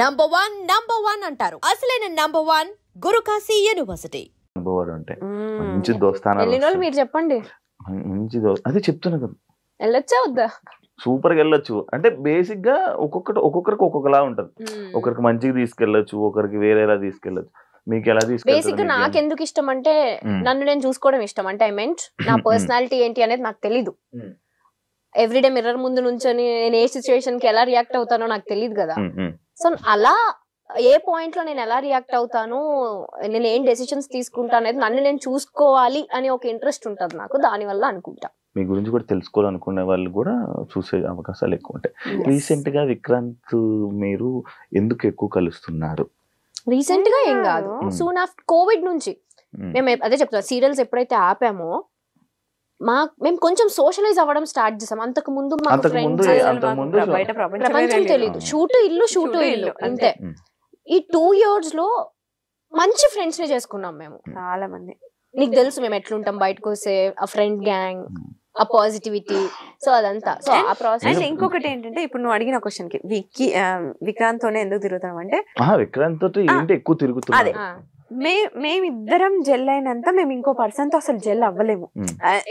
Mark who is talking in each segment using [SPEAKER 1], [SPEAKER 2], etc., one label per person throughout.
[SPEAKER 1] Number one అంటారు. అసలైన number one Guru Kashi university.
[SPEAKER 2] అంటే మంచి దోస్తానాలు
[SPEAKER 3] మీరు చెప్పండి.
[SPEAKER 2] మంచి అదే చెప్తున్నా కదా,
[SPEAKER 3] వెళ్ళొచ్చా వద్దా?
[SPEAKER 2] సూపర్ గా వెళ్ళొచ్చు. అంటే బేసిక్ గా ఒక్కొక్కరికి ఒక్కొక్కలా ఉంటది. ఒకరికి మంచిగా తీసుకెళ్లొచ్చు, ఒకరికి వేరేలా తీసుకెళ్లొచ్చు. మీకు ఎలా
[SPEAKER 3] బేసిక్ నాకు ఎందుకు ఇష్టం అంటే నన్ను నేను చూసుకోవడం ఇష్టం. అంటే ఐ మీన్ నా పర్సనాలిటీ ఏంటి అనేది నాకు తెలీదు. ఎవ్రీడే మిర్రర్ ముందు నుంచొని నేను ఏ సిచ్యువేషన్ కి ఎలా రియాక్ట్ అవుతానో నాకు తెలియదు కదా. సో అలా ఏ పాయింట్ లో నేను ఎలా రియాక్ట్ అవుతాను, నేను ఏం డెసిషన్స్ తీసుకుంటా అనేది నన్ను నేను చూసుకోవాలి అని ఒక ఇంట్రెస్ట్ ఉంటుంది నాకు. దాని వల్ల అనుకుంటా
[SPEAKER 2] మీ గురించి కూడా తెలుసుకోవాలనుకునే వాళ్ళు కూడా చూసే అవకాశాలు ఎక్కువ ఉంటాయి. రీసెంట్ గా విక్రాంత్ మీరు ఎందుకు ఎక్కువ కలుస్తున్నారు?
[SPEAKER 3] రీసెంట్ గా ఏం కాదు, సూన్ ఆఫ్టర్ కోవిడ్ నుంచి మేము అదే చెప్తాం, సీరియల్స్ ఎప్పుడైతే ఆపామో మేము కొంచెం సోషలైజ్ అవ్వడం స్టార్ట్ చేసాం. అంతకు ముందు ప్రపంచం తెలీదు, షూటు ఇల్లు అంతే. ఈ 2 years లో మంచి ఫ్రెండ్స్ ని చేసుకున్నాం మేము చాలా మంది. నీకు తెలుసు మేము ఎట్లుంటాం బయటకు వస్తే, ఆ ఫ్రెండ్ గ్యాంగ్, ఆ పాజిటివిటీ, సో అదంతా. సో ఆ ప్రాసెస్.
[SPEAKER 4] ఇంకొకటి ఏంటంటే ఇప్పుడు నువ్వు అడిగిన క్వశ్చన్ కి విక్రాంత్ తోనే ఎందుకు తిరుగుతాం అంటే,
[SPEAKER 2] విక్రాంత్ తోటి ఏంటి ఎక్కువ తిరుగుతుంది.
[SPEAKER 4] మేమిద్దరం జెల్ అయినంత మేము ఇంకో పర్సన్ తో అసలు జెల్ అవ్వలేము,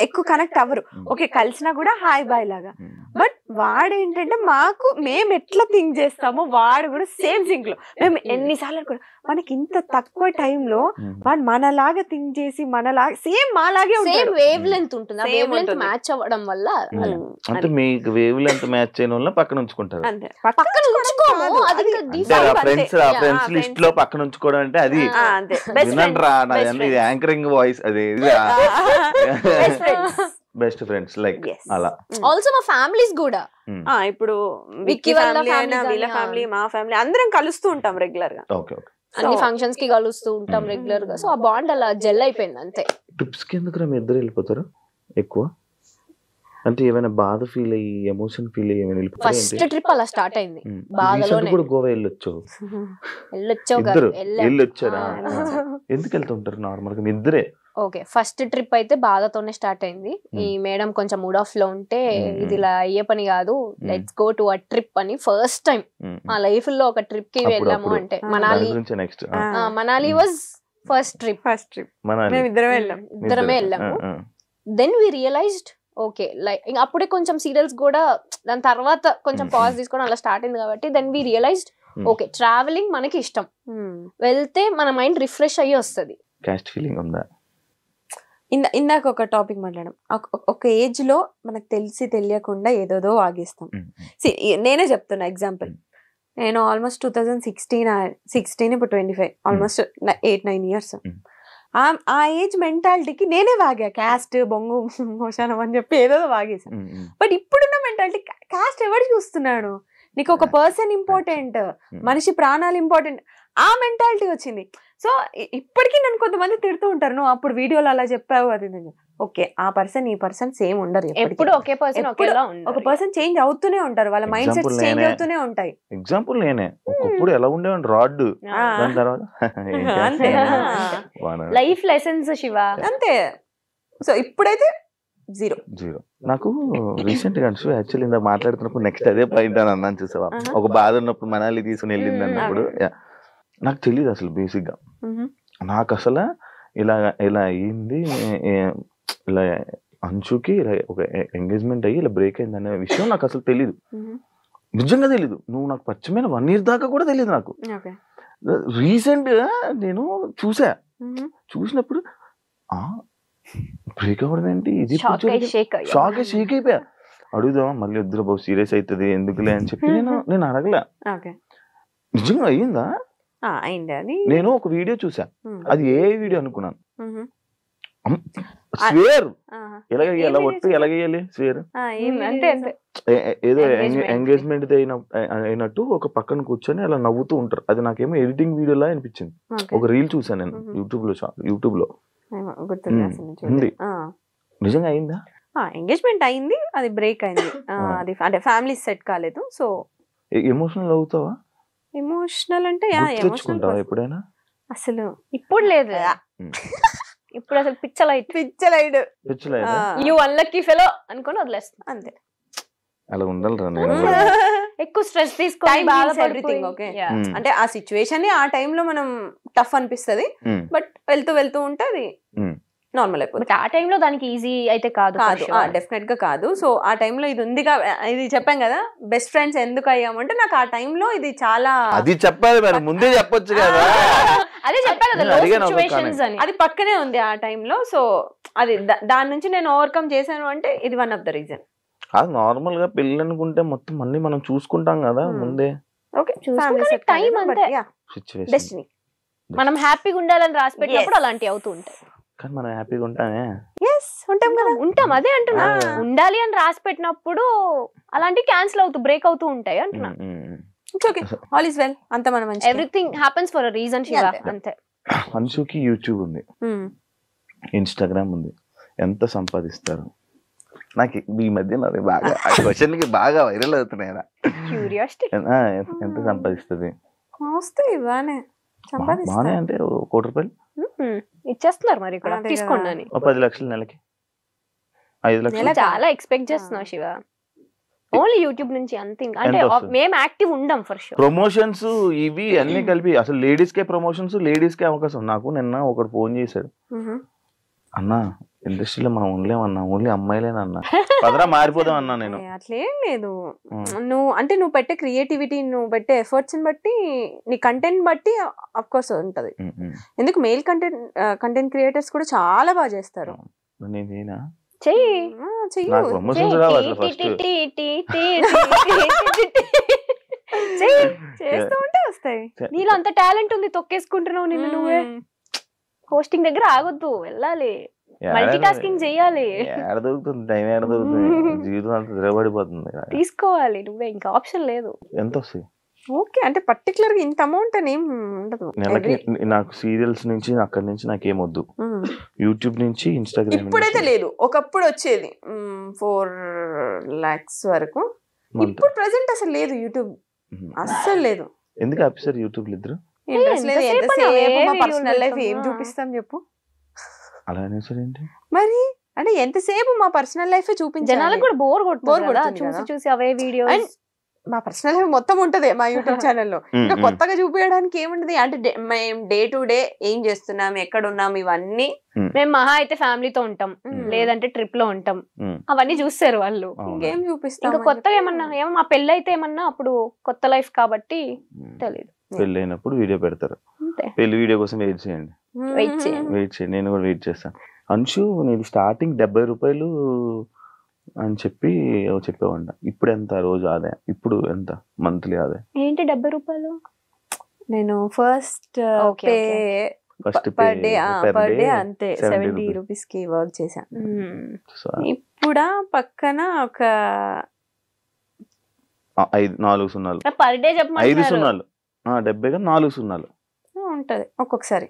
[SPEAKER 4] ఎక్కువ కనెక్ట్ అవ్వరు. ఓకే కలిసినా కూడా హాయ్ బాయ్ లాగా. బట్ వాడేంటంటే మాకు మేము ఎట్లా థింక్ చేస్తామో వాడు కూడా సేమ్ థింక్ లో. మేము ఎన్నిసార్లు కూడా మనకి ఇంత తక్కువ టైంలో వాడు మనలాగా థింక్ చేసి మనలాగా సేమ్ మాలాగే
[SPEAKER 3] సేమ్ వేవ్ లెంత్ ఉంటుంది. ఆ వేవ్ లెంత్ మ్యాచ్ అవ్వడం వల్ల
[SPEAKER 2] అంటే మీకు వేవ్ లెంత్ మ్యాచ్ చేయడం వల్ల పక్కన ఉంచుకుంటారు.
[SPEAKER 3] పక్కన ఉంచుకోము, అది
[SPEAKER 2] ఫ్రెండ్స్ లిస్ట్ లో పక్కన ఉంచుకోవడం అంటే అది వినండి రా, ఇది యాంకరింగ్ వాయిస్, అది బెస్ట్ ఫ్రెండ్స్ లైక్ అలా.
[SPEAKER 3] ఆల్సో మా ఫ్యామిలీస్ కూడా
[SPEAKER 4] ఇప్పుడు విక్కీ ఫ్యామిలీ అయినా వీళ్ళ ఫ్యామిలీ మా ఫ్యామిలీ అందరం కలుస్తూ ఉంటాం రెగ్యులర్ గా.
[SPEAKER 3] అన్ని ఫంక్షన్స్ కి కలుస్తూ ఉంటాం రెగ్యులర్ గా. సో ఆ బాండ్ అలా జెల్ అయిపోయింది అంతే.
[SPEAKER 2] ట్రిప్స్ కి ఎందుకు మీ ఇద్దరు వెళ్ళిపోతారు ఎక్కువ? అంటే ఏమైనా బాధ ఫీల్ అయ్యి ఎమోషన్ ఫీల్ అయ్యి ఏమైనా వెళ్ళిపోతారు?
[SPEAKER 3] ఫస్ట్ ట్రిప్ అలా స్టార్ట్ అయింది బాధలోనే.
[SPEAKER 2] కూడా గోవా వెళ్ళొచ్చారా? ఎందుకు వెళ్తుంటారు నార్మల్ గా మీ ఇద్దరే?
[SPEAKER 3] ఓకే ఫస్ట్ ట్రిప్ అయితే బాధతోనే స్టార్ట్ అయింది. ఈ మేడం కొంచెం మూడ్ ఆఫ్ లో ఉంటే ఇది ఇలా అయ్యే పని కాదు, let's go to a trip అని ఫస్ట్ టైం మా లైఫ్ లో ఒక ట్రిప్ కి వెళ్ళాము. అంటే మనాలి వాజ్ ఫస్ట్ ట్రిప్. ఇద్దరమే వెళ్ళాము. Then we realised okay like అప్పుడే కొంచెం సీరియల్స్ కూడా దాని తర్వాత కొంచెం పాజ్ తీసుకోవడం అలా స్టార్ట్ అయింది కాబట్టి then we realised okay travelling మనకి ఇష్టం, వెళ్తే మన మైండ్ రిఫ్రెష్ అయ్యి వస్తుంది.
[SPEAKER 2] క్యాస్ట్ ఫీలింగ్ ఉందా?
[SPEAKER 4] ఇందాక ఒక టాపిక్ మాట్లాడడం, ఒక ఏజ్ లో మనకు తెలిసి తెలియకుండా ఏదోదో వాగేస్తాం. నేనే చెప్తున్నా ఎగ్జాంపుల్, నేను ఆల్మోస్ట్ 2016 ఇప్పుడు 25 ఆల్మోస్ట్ 8-9 years. ఆ ఏజ్ మెంటాలిటీకి నేనే వాగా, క్యాస్ట్ బొంగు మోషానం అని చెప్పి ఏదో వాగేసాను. బట్ ఇప్పుడున్న మెంటాలిటీ క్యాస్ట్ ఎవరు చూస్తున్నాడు, నీకు ఒక పర్సన్ ఇంపార్టెంట్, మనిషి ప్రాణాలు ఇంపార్టెంట్, ఆ మెంటాలిటీ వచ్చింది. సో ఇప్పటికీ నన్ను కొంతమంది తిడుతూ ఉంటారు, నువ్వు అప్పుడు వీడియోలో అలా చెప్పావు అది. ఓకే ఆ పర్సన్ ఈ పర్సన్ సేమ్ ఉండరు, ఎప్పుడు ఒకే పర్సన్ ఒక పర్సన్ చేంజ్ అవుతూనే ఉంటారు, వాళ్ళ మైండ్ సెట్స్ చేంజ్ అవుతూనే ఉంటాయి.
[SPEAKER 2] ఎగ్జాంపుల్ నేనే ఒకప్పుడు ఎలా ఉండేవాడిని రాడ్, దాని తర్వాత
[SPEAKER 3] లైఫ్ లెసన్స్ శివ
[SPEAKER 4] అంతే. సో ఇప్పుడైతే జీరో.
[SPEAKER 2] నాకు రీసెంట్ గా యాక్చువల్లీ ఇందాక మాట్లాడుతున్నప్పుడు నెక్స్ట్ అదే పాయింట్ అని అన్నాను చూసావా, ఒక బాధ ఉన్నప్పుడు మనాలి తీసుకుని వెళ్ళింది అన్నప్పుడు నాకు తెలియదు అసలు బేసిక్ గా. నాకు అసలు ఇలా అయ్యింది, ఇలా అంచుకి ఇలా ఒక ఎంగేజ్మెంట్ అయ్యి ఇలా బ్రేక్ అయింది అనే విషయం నాకు అసలు తెలీదు, నిజంగా తెలీదు. నువ్వు నాకు పరిచయమైన 1 year దాకా కూడా తెలియదు నాకు. రీసెంట్ గా నేను చూసినప్పుడు బ్రేక్ అవ్వడం ఏంటి, ఇది షాక్ అయిపోయా. అడుగుదాం మళ్ళీ వద్దురా బాబు సీరియస్ అవుతుంది ఎందుకులే అని చెప్పి నేను అడగలే. నిజంగా అయ్యిందా? నేను ఒక వీడియో చూసా, అది ఏ వీడియో అనుకున్నాను, స్వేర్ ఎలాగేయాలి, ఒట్టు ఎలాగేయాలి స్వేర్ ఏదో ఎంగేజ్మెంట్ అయినట్టు ఒక పక్కన కూర్చొని అలా నవ్వుతూ ఉంటారు. అది నాకేమో ఎడిటింగ్ వీడియోలా అనిపించింది. ఒక రీల్ చూసాను నేను యూట్యూబ్ లో ఉంది. నిజంగా అయిందా?
[SPEAKER 4] ఎంగేజ్మెంట్ అయింది, అది బ్రేక్ అయింది, అది అంటే ఫ్యామిలీ సెట్ కాలేదు. సో
[SPEAKER 2] ఎమోషనల్ అవుతావా?
[SPEAKER 4] ఎమోషనల్ అంటే
[SPEAKER 2] ఎప్పుడైనా?
[SPEAKER 4] అసలు
[SPEAKER 3] ఇప్పుడు లేదు, ఇప్పుడు అసలు పిచ్చలైడ్
[SPEAKER 4] యు అన్లక్కీ ఫెలో అనుకొని వదిలేస్తాను అంతే.
[SPEAKER 2] అలా ఉండాలిరా నేను
[SPEAKER 3] ఎక్కువ స్ట్రెస్ తీసుకొని
[SPEAKER 4] Time means
[SPEAKER 3] బాధపడిపోయి
[SPEAKER 4] everything, okay.
[SPEAKER 3] Yeah.
[SPEAKER 4] అంటే ఆ సిచ్యువేషన్ ని ఆ టైంలో మనం టఫ్ అనిపిస్తది, బట్ వెళ్తూ ఉంటే అది నార్మల్ అయిపోతుంది.
[SPEAKER 3] బట్ ఆ టైంలో దానికి ఈజీ అయితే కాదు.
[SPEAKER 4] డెఫినెట్ గా కాదు. సో ఆ టైంలో ఇది ఉందిగా, ఇది చెప్పాం కదా బెస్ట్ ఫ్రెండ్స్ ఎందుకు అయ్యామంటే నాకు ఆ టైంలో ఇది చాలా
[SPEAKER 2] అది చెప్పాలి మరి ముందే చెప్పొచ్చు కదా.
[SPEAKER 3] అదే చెప్పా కదా,
[SPEAKER 2] నేను
[SPEAKER 3] low
[SPEAKER 2] అడిగాను ఒక
[SPEAKER 3] situations అని.
[SPEAKER 4] అది పక్కనే ఉంది ఆ టైంలో. సో అది దాని నుంచి నేను ఓవర్కమ్ చేశాను అంటే ఇది వన్ ఆఫ్ ద రీజన్.
[SPEAKER 2] అది నార్మల్ గా పెళ్ళి అనుకుంటే మొత్తం అన్ని మనం చూసుకుంటాం కదా ముందే.
[SPEAKER 4] ఓకే,
[SPEAKER 3] చూసుకుంటే time అంతే.
[SPEAKER 2] Situation
[SPEAKER 4] destiny.
[SPEAKER 3] మనం హ్యాపీగా ఉండాలని రాసి పెట్టినప్పుడు అలాంటివి అవుతూ ఉంటాయి.
[SPEAKER 2] కానీ మనం హ్యాపీగా ఉంటామే.
[SPEAKER 4] ఉంటాం కదా,
[SPEAKER 3] ఉంటాం. అదే అంటున్నా, ఉండాలి అని రాసి పెట్టినప్పుడు అలాంటివి క్యాన్సిల్ అవుతూ బ్రేక్ అవుతూ ఉంటాయి అంటున్నా.
[SPEAKER 4] It's okay, all is well. అంత మనం మంచి
[SPEAKER 3] everything happens for a reason Shiva, అంతే.
[SPEAKER 2] అన్షుకి యూట్యూబ్ ఉంది, ఇన్స్టాగ్రామ్ ఉంది. ఎంత సంపాదిస్తారు? నాకు ఈ మధ్య నాకు బాగా ఆ క్వశ్చన్ కి బాగా వైరల్ అవుతున్నాయి.
[SPEAKER 3] క్యూరియాసిటీ.
[SPEAKER 2] ఎంత సంపాదిస్తుంది?
[SPEAKER 4] వస్తాయి బానే
[SPEAKER 2] బానే అంటే ₹1,00,00,000
[SPEAKER 3] ఇచ్చేస్తున్నారు మరి ఇక్కడ,
[SPEAKER 4] అదే కదా.
[SPEAKER 3] తీసుకోండి అని.
[SPEAKER 2] 10 లక్షలు నెలకి, 5 లక్షలు.
[SPEAKER 3] నేను చాలా ఎక్స్పెక్ట్ చేస్తున్నావు శివ, ఓన్లీ యూట్యూబ్ నుంచి అంతే. అంటే
[SPEAKER 2] ఎంత వస్తుంది?
[SPEAKER 3] మేము యాక్టివ్ ఉండం ఫర్ షూర్.
[SPEAKER 2] ప్రమోషన్స్ ఇవి అన్ని కలిపి అసలు లేడీస్ కే ప్రమోషన్స్, లేడీస్ కే అవకాశం. నాకు నిన్న ఒకడు ఫోన్ చేశాడు, అన్నా ఇండస్ట్రీలో మనం ఉండలేమన్నా, ఓన్లీ అమ్మాయిలేనన్నా, పదరా మారిపోదాం అన్నా. నేను
[SPEAKER 4] అట్లేం లేదు. నువ్వు పెట్టే క్రియేటివిటీ, నువ్వు పెట్టే ఎఫర్ట్స్ ని బట్టి, నీ కంటెంట్ బట్టి అఫ్ కోర్స్ ఉంటది. ఎందుకు మెయిల్ కంటెంట్ క్రియేటర్స్ కూడా చాలా బాగా చేస్తారు.
[SPEAKER 2] నేనేనా
[SPEAKER 3] చెయ్యి
[SPEAKER 4] చెయ్యు.
[SPEAKER 2] నాకు ప్రమోషన్స్ రావాలి ఫస్ట్.
[SPEAKER 4] చేస్తూ ఉంటే వస్తాయి.
[SPEAKER 3] నీలో అంత టాలెంట్ ఉంది, తొక్కేసుకుంటున్నావు నిన్ను నువ్వే. హోస్టింగ్ దగ్గర ఆగొద్దు, వెళ్ళాలి, మల్టీ టాస్కింగ్ చెయ్యాలి.
[SPEAKER 2] ఏడ దొరుకుతుంది టైం, ఏడ దొరుకుతుంది? జీవితం అంతా తిరగబడిపోతుంది.
[SPEAKER 3] తీసుకోవాలి నువ్వే, ఇంకా ఆప్షన్ లేదు.
[SPEAKER 2] ఎంత వస్తాయి?
[SPEAKER 4] ఓకే, అంటే పర్టికులర్ గా ఇంత అమౌంట్ అని ఏం ఉండదు.
[SPEAKER 2] నెలకి నాకు సీరియల్స్ నుంచి అక్కడి నుంచి నాకేమొద్దు, యూట్యూబ్ నుంచి ఇన్స్టాగ్రామ్.
[SPEAKER 4] ఇప్పుడైతే లేదు, ఒకప్పుడు వచ్చేది 4 lakhs వరకు. ఇప్పుడు ప్రెసెంట్ అసలు లేదు యూట్యూబ్, అస్సలు లేదు.
[SPEAKER 2] ఎందుకు ఆఫీసర్ యూట్యూబ్ ఇద్దరు?
[SPEAKER 4] ఇంట్రెస్ట్ లేదు.
[SPEAKER 3] ఎంతసేపు
[SPEAKER 4] ఎంతసేపు మా
[SPEAKER 3] అవే
[SPEAKER 4] పర్సనల్ లైఫ్
[SPEAKER 3] వీడియోలు
[SPEAKER 4] ఏం
[SPEAKER 3] పెడతాం?
[SPEAKER 4] చూపిస్తాం చెప్పు.
[SPEAKER 2] అలా అనేసరి ఏంటి
[SPEAKER 4] మరి అంటే ఎంతసేపు మా పర్సనల్ లైఫ్ చూపించాలి.
[SPEAKER 3] జనాలకు కూడా బోర్ కొడుతుంది కదా,
[SPEAKER 4] కొడుతుంది
[SPEAKER 3] చూసి
[SPEAKER 4] కదా.
[SPEAKER 3] చూసి అవే వీడియోస్.
[SPEAKER 4] మా పర్సనల్ లైఫ్ మొత్తం ఉంటది మా యూట్యూబ్ ఛానల్లో. ఇంకా కొత్తగా చూపించడానికి ఏముంటది అంటే మేము డే టు డే ఏం చేస్తున్నాం, ఎక్కడ ఉన్నాం, ఇవన్నీ.
[SPEAKER 3] మేము మహా అయితే ఫ్యామిలీతో ఉంటాం, లేదంటే ట్రిప్ లో ఉంటాం, అవన్నీ చూస్తారు వాళ్ళు.
[SPEAKER 4] ఇంకేం చూపిస్తాం.
[SPEAKER 3] ఇంకా కొత్తగా ఏమన్నా మా పెళ్ళి అయితే ఏమన్నా అప్పుడు కొత్త లైఫ్ కాబట్టి తెలియదు.
[SPEAKER 2] పెళ్ళి అయినప్పుడు వీడియో పెడతారు,
[SPEAKER 3] అంతే.
[SPEAKER 2] పెళ్లి వీడియో కోసం వెయిట్ చేయండి,
[SPEAKER 3] వెయిట్ చేయండి.
[SPEAKER 2] వెయిట్ చేయండి. నేను కూడా వెయిట్ చేస్తాను. అంశు నేను స్టార్టింగ్ ₹70 అని చెప్పి చెప్పేవాడిన. ఇప్పుడు ఎంత రోజు ఆదాయం? ఇప్పుడు ఎంత మంత్లీ ఆదాయం?
[SPEAKER 3] ఏంటి ₹70?
[SPEAKER 4] నేను first
[SPEAKER 3] Okay,
[SPEAKER 4] pay
[SPEAKER 2] first
[SPEAKER 4] per day అంతే 70 రూపీస్ కి వర్క్ చేశాను. ఇప్పుడు పక్కన ఒక
[SPEAKER 2] 4 సున్నాలు,
[SPEAKER 3] పర్ డే
[SPEAKER 2] 5
[SPEAKER 3] చెప్పమంటారు.
[SPEAKER 2] సున్నాలు, 70 గా 4 సున్నాలు
[SPEAKER 4] ఉంటది ఒక్కొక్కసారి.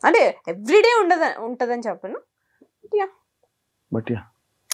[SPEAKER 4] అంటే ఎవ్రీడే ఉంటదని చెప్పను,
[SPEAKER 2] బట్ యా